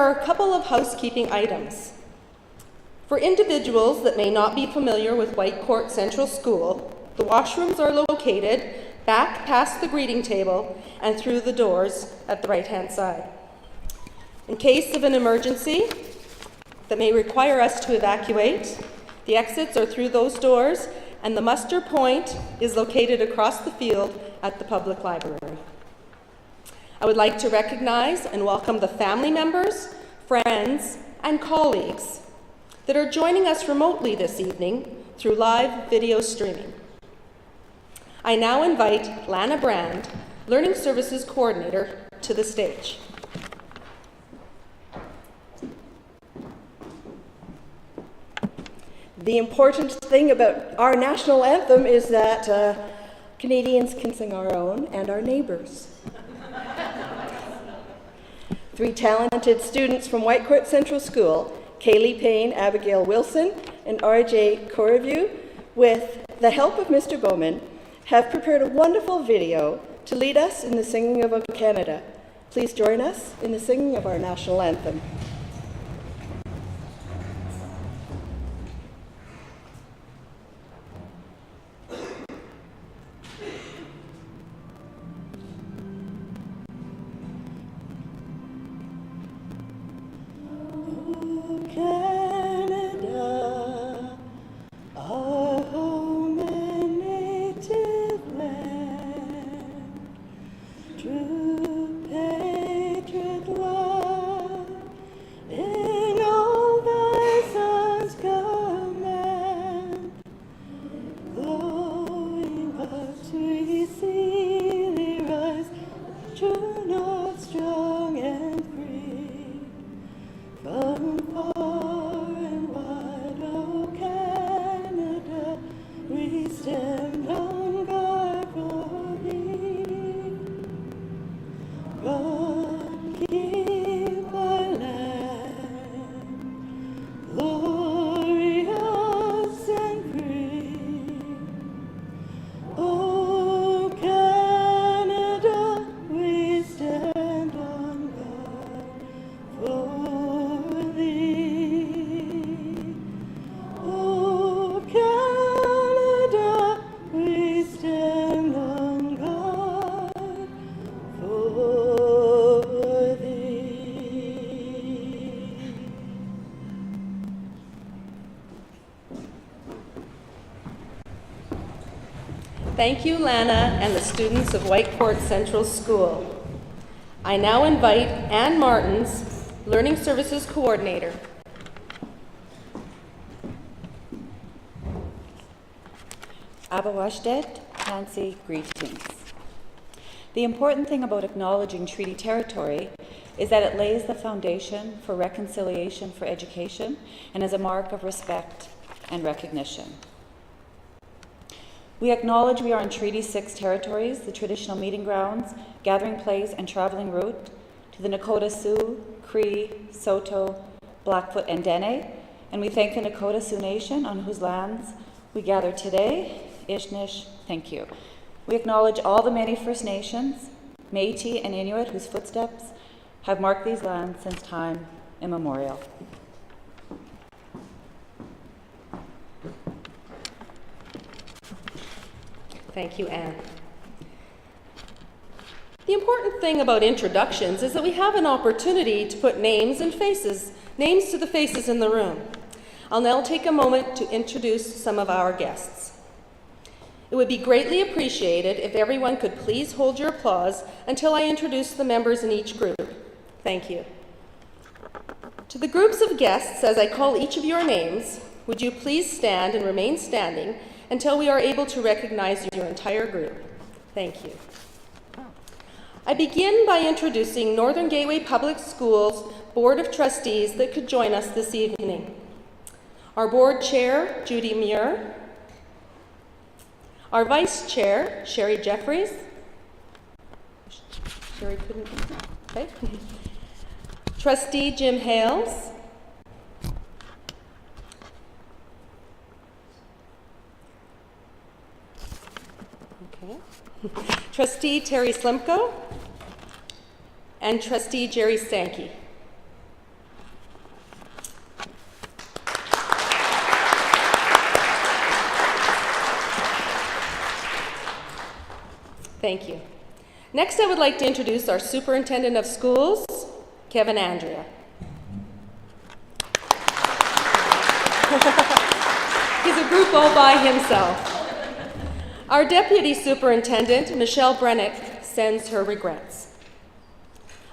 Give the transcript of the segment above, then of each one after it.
are a couple of housekeeping items. For individuals that may not be familiar with Whitecourt Central School, the washrooms are located back past the greeting table and through the doors at the right-hand side. In case of an emergency that may require us to evacuate, the exits are through those doors, and the muster point is located across the field at the public library. I would like to recognize and welcome the family members, friends, and colleagues that are joining us remotely this evening through live video streaming. I now invite Lana Brand, Learning Services Coordinator, to the stage. The important thing about our national anthem is that Canadians can sing our own and our neighbours. 3 talented students from Whitecourt Central School, Kaylee Payne, Abigail Wilson, and RJ Corriveau, with the help of Mr. Bowman, have prepared a wonderful video to lead us in the singing of O Canada. Please join us in the singing of our national anthem. Thank you, Lana, and the students of Whitecourt Central School. I now invite Ann Martins, Learning Services Coordinator. Abawashdet, Nancy, greetings. The important thing about acknowledging treaty territory is that it lays the foundation for reconciliation for education and is a mark of respect and recognition. We acknowledge we are on Treaty 6 territories, the traditional meeting grounds, gathering place, and traveling route to the Nakota Sioux, Cree, Saulteaux, Blackfoot, and Dene, and we thank the Nakota Sioux Nation on whose lands we gather today. Ishnish, thank you. We acknowledge all the many First Nations, Métis, and Inuit whose footsteps have marked these lands since time immemorial. Thank you, Anne. The important thing about introductions is that we have an opportunity to put names to the faces in the room. I'll now take a moment to introduce some of our guests. It would be greatly appreciated if everyone could please hold your applause until I introduce the members in each group. Thank you. To the groups of guests, as I call each of your names, would you please stand and remain standing until we are able to recognize your entire group. Thank you. I begin by introducing Northern Gateway Public Schools Board of Trustees that could join us this evening. Our board chair, Judy Muir. Our vice chair, Sherry Jeffries. Sherry couldn't, okay. Trustee Jim Hales. Okay. Trustee Terry Slimko and Trustee Jerry Sankey. Thank you. Next, I would like to introduce our Superintendent of Schools, Kevin Andrea. He's a group all by himself. Our Deputy Superintendent, Michelle Brennick, sends her regrets.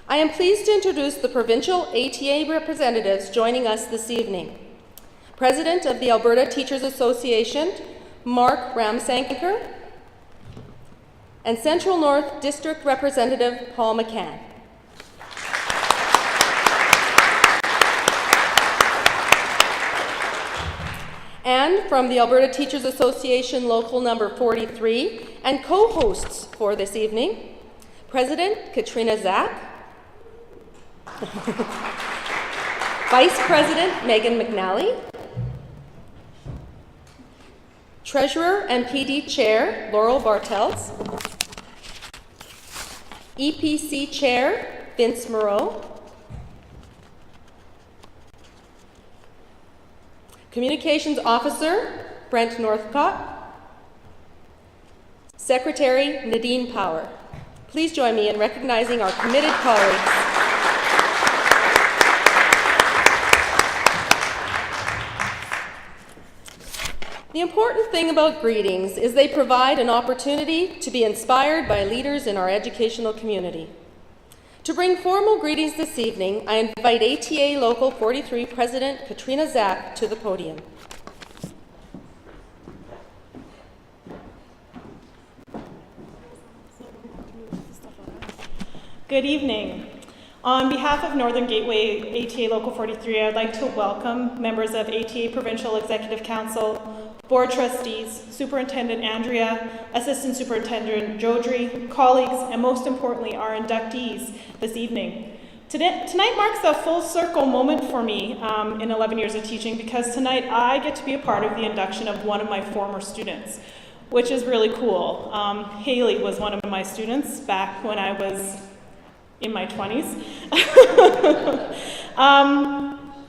I am pleased to introduce the provincial ATA representatives joining us this evening. President of the Alberta Teachers Association, Mark Ramsanker, and Central North District Representative Paul McCann. And from the Alberta Teachers Association Local Number 43 and co-hosts for this evening, President Katrina Zack, Vice President Megan McNally, Treasurer and PD Chair Laurel Bartels, EPC Chair Vince Moreau, Communications Officer Brent Northcott, Secretary Nadine Power. Please join me in recognizing our committed colleagues. The important thing about greetings is they provide an opportunity to be inspired by leaders in our educational community. To bring formal greetings this evening, I invite ATA Local 43 President Katrina Zack to the podium. Good evening. On behalf of Northern Gateway ATA Local 43, I'd like to welcome members of ATA Provincial Executive Council, Board Trustees, Superintendent Andrea, Assistant Superintendent Jodry, colleagues, and most importantly, our inductees this evening. Tonight marks a full circle moment for me in 11 years of teaching, because tonight I get to be a part of the induction of one of my former students, which is really cool. Haley was one of my students back when I was in my 20s.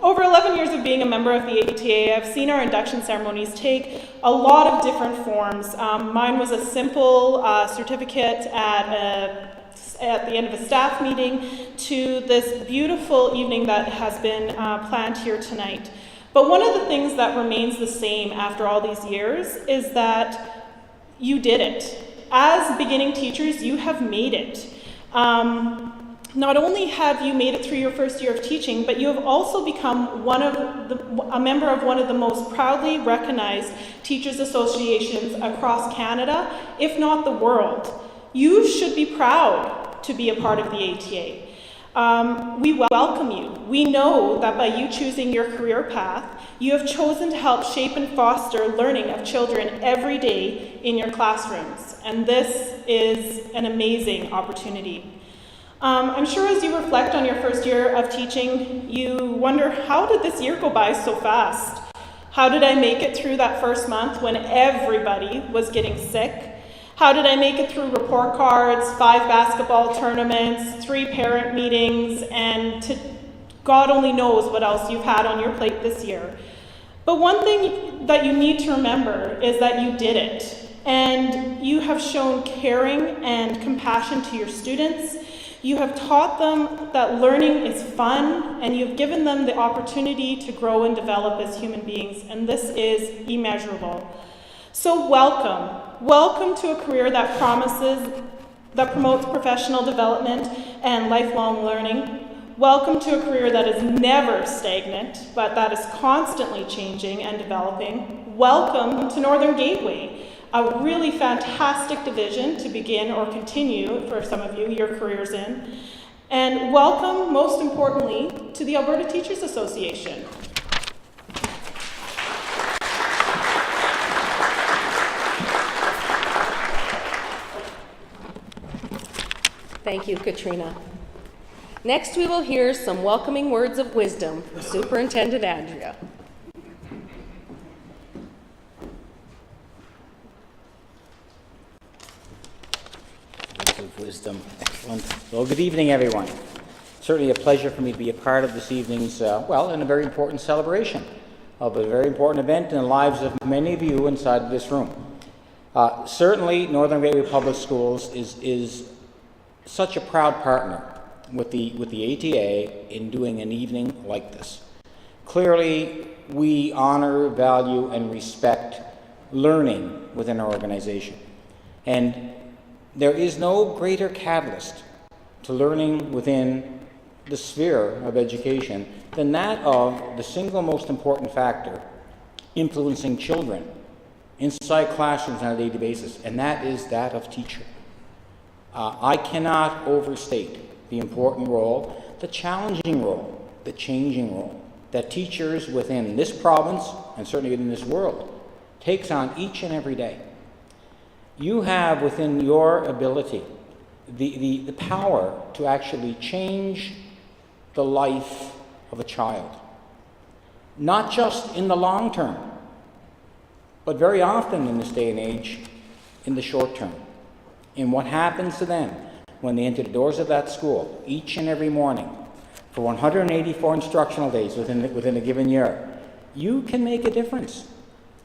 Over 11 years of being a member of the ATA, I've seen our induction ceremonies take a lot of different forms. Mine was a simple certificate at the end of a staff meeting to this beautiful evening that has been planned here tonight. But one of the things that remains the same after all these years is that you did it. As beginning teachers, you have made it. Not only have you made it through your first year of teaching, but you have also become a member of one of the most proudly recognized teachers associations across Canada, if not the world. You should be proud to be a part of the ATA. We welcome you. We know that by you choosing your career path, you have chosen to help shape and foster learning of children every day in your classrooms. And this is an amazing opportunity. I'm sure as you reflect on your first year of teaching, you wonder, how did this year go by so fast? How did I make it through that first month when everybody was getting sick? How did I make it through report cards, 5 basketball tournaments, 3 parent meetings, and God only knows what else you've had on your plate this year? But one thing that you need to remember is that you did it, and you have shown caring and compassion to your students. You have taught them that learning is fun, and you've given them the opportunity to grow and develop as human beings, and this is immeasurable. So welcome. Welcome to a career that promotes professional development and lifelong learning. Welcome to a career that is never stagnant, but that is constantly changing and developing. Welcome to Northern Gateway, a really fantastic division to begin or continue, for some of you, your careers in. And welcome, most importantly, to the Alberta Teachers Association. Thank you, Katrina. Next, we will hear some welcoming words of wisdom from Superintendent Andrea. Of wisdom. Excellent. Well, good evening, everyone. Certainly a pleasure for me to be a part of this evening's, in a very important celebration of a very important event in the lives of many of you inside of this room. Certainly, Northern Gateway Public Schools is such a proud partner with the ATA in doing an evening like this. Clearly, we honor, value, and respect learning within our organization. And there is no greater catalyst to learning within the sphere of education than that of the single most important factor influencing children inside classrooms on a daily basis, and that is that of teacher. I cannot overstate the important role, the challenging role, the changing role that teachers within this province, and certainly within this world, takes on each and every day. You have within your ability the power to actually change the life of a child. Not just in the long term, but very often in this day and age, in the short term. In what happens to them when they enter the doors of that school each and every morning for 184 instructional days within a given year. You can make a difference.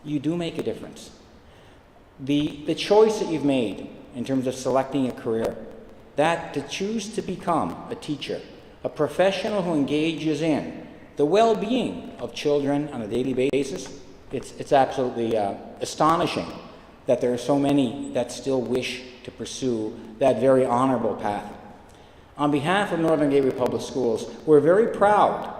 You do make a difference. The choice that you've made in terms of selecting a career, that to choose to become a teacher, a professional who engages in the well-being of children on a daily basis, it's absolutely astonishing that there are so many that still wish to pursue that very honorable path. On behalf of Northern Gateway Public Schools, we're very proud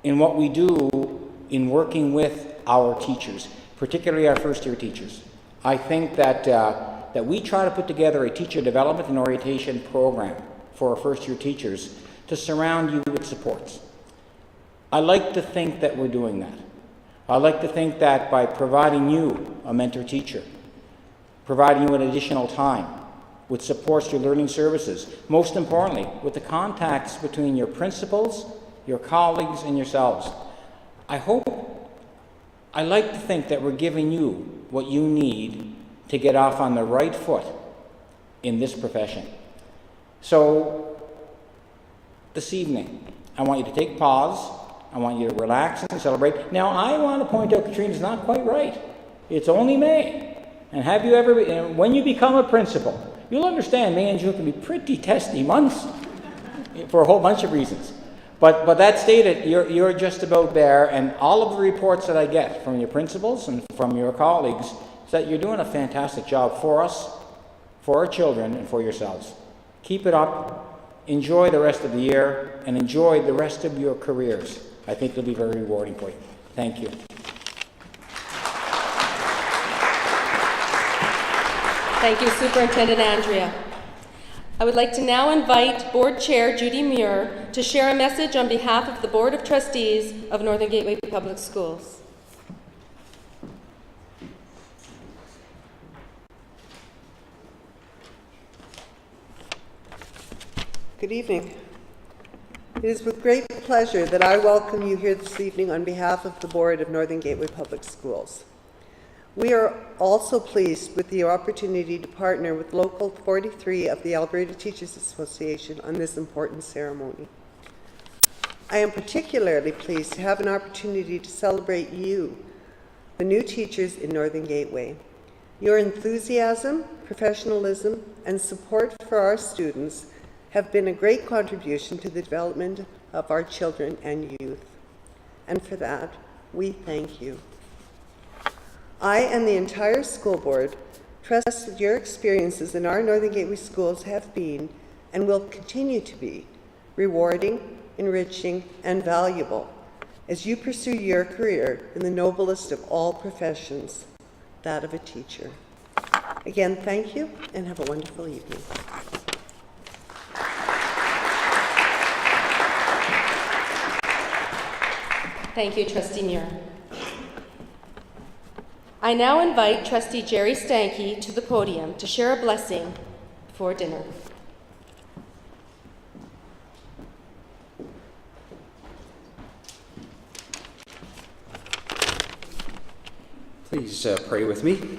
in what we do in working with our teachers, particularly our first-year teachers. I think that we try to put together a teacher development and orientation program for our first-year teachers to surround you with supports. I like to think that we're doing that. I like to think that by providing you a mentor teacher, providing you an additional time, with supports through learning services, most importantly, with the contacts between your principals, your colleagues, and yourselves. I like to think that we're giving you what you need to get off on the right foot in this profession. So, this evening, I want you to take pause. I want you to relax and celebrate. Now, I want to point out, Katrina's not quite right. It's only May. And have you ever, when you become a principal, you'll understand May and June can be pretty testy months for a whole bunch of reasons. But that stated, you're just about there, and all of the reports that I get from your principals and from your colleagues is that you're doing a fantastic job for us, for our children, and for yourselves. Keep it up, enjoy the rest of the year, and enjoy the rest of your careers. I think it'll be very rewarding for you. Thank you. Thank you, Superintendent Andrea. I would like to now invite Board Chair Judy Muir to share a message on behalf of the Board of Trustees of Northern Gateway Public Schools. Good evening. It is with great pleasure that I welcome you here this evening on behalf of the Board of Northern Gateway Public Schools. We are also pleased with the opportunity to partner with Local 43 of the Alberta Teachers Association on this important ceremony. I am particularly pleased to have an opportunity to celebrate you, the new teachers in Northern Gateway. Your enthusiasm, professionalism, and support for our students have been a great contribution to the development of our children and youth. And for that, we thank you. I and the entire school board trust that your experiences in our Northern Gateway schools have been and will continue to be rewarding, enriching, and valuable as you pursue your career in the noblest of all professions, that of a teacher. Again, thank you and have a wonderful evening. Thank you, Trustee Muir. I now invite Trustee Jerry Stanke to the podium to share a blessing before dinner. Please pray with me.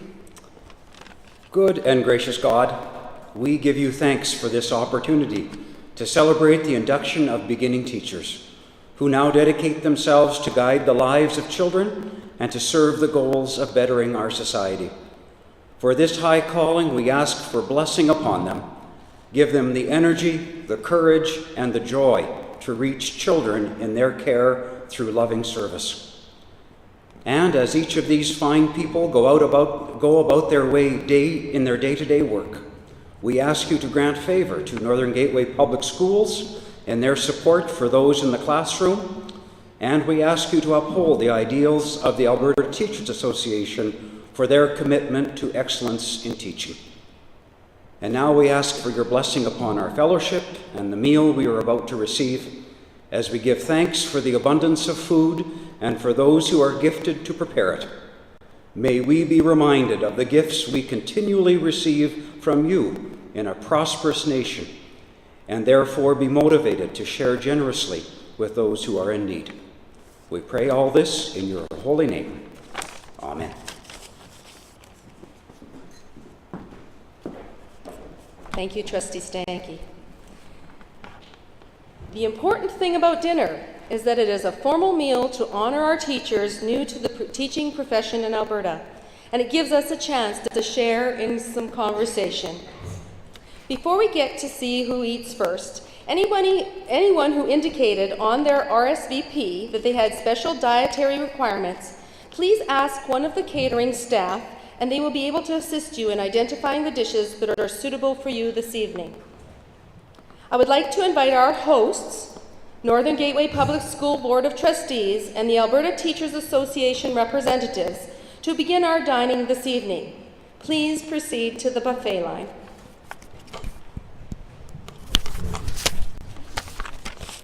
Good and gracious God, we give you thanks for this opportunity to celebrate the induction of beginning teachers, who now dedicate themselves to guide the lives of children and to serve the goals of bettering our society. For this high calling, we ask for blessing upon them. Give them the energy, the courage, and the joy to reach children in their care through loving service. And as each of these fine people go about their way in their day-to-day work, we ask you to grant favor to Northern Gateway Public Schools in their support for those in the classroom, and we ask you to uphold the ideals of the Alberta Teachers Association for their commitment to excellence in teaching. And now we ask for your blessing upon our fellowship and the meal we are about to receive, as we give thanks for the abundance of food and for those who are gifted to prepare it. May we be reminded of the gifts we continually receive from you in a prosperous nation, and therefore be motivated to share generously with those who are in need. We pray all this in your holy name. Amen. Thank you, Trustee Stanky. The important thing about dinner is that it is a formal meal to honor our teachers new to the teaching profession in Alberta, and it gives us a chance to share in some conversation. Before we get to see who eats first, anyone who indicated on their RSVP that they had special dietary requirements, please ask one of the catering staff, and they will be able to assist you in identifying the dishes that are suitable for you this evening. I would like to invite our hosts, Northern Gateway Public School Board of Trustees and the Alberta Teachers Association representatives, to begin our dining this evening. Please proceed to the buffet line.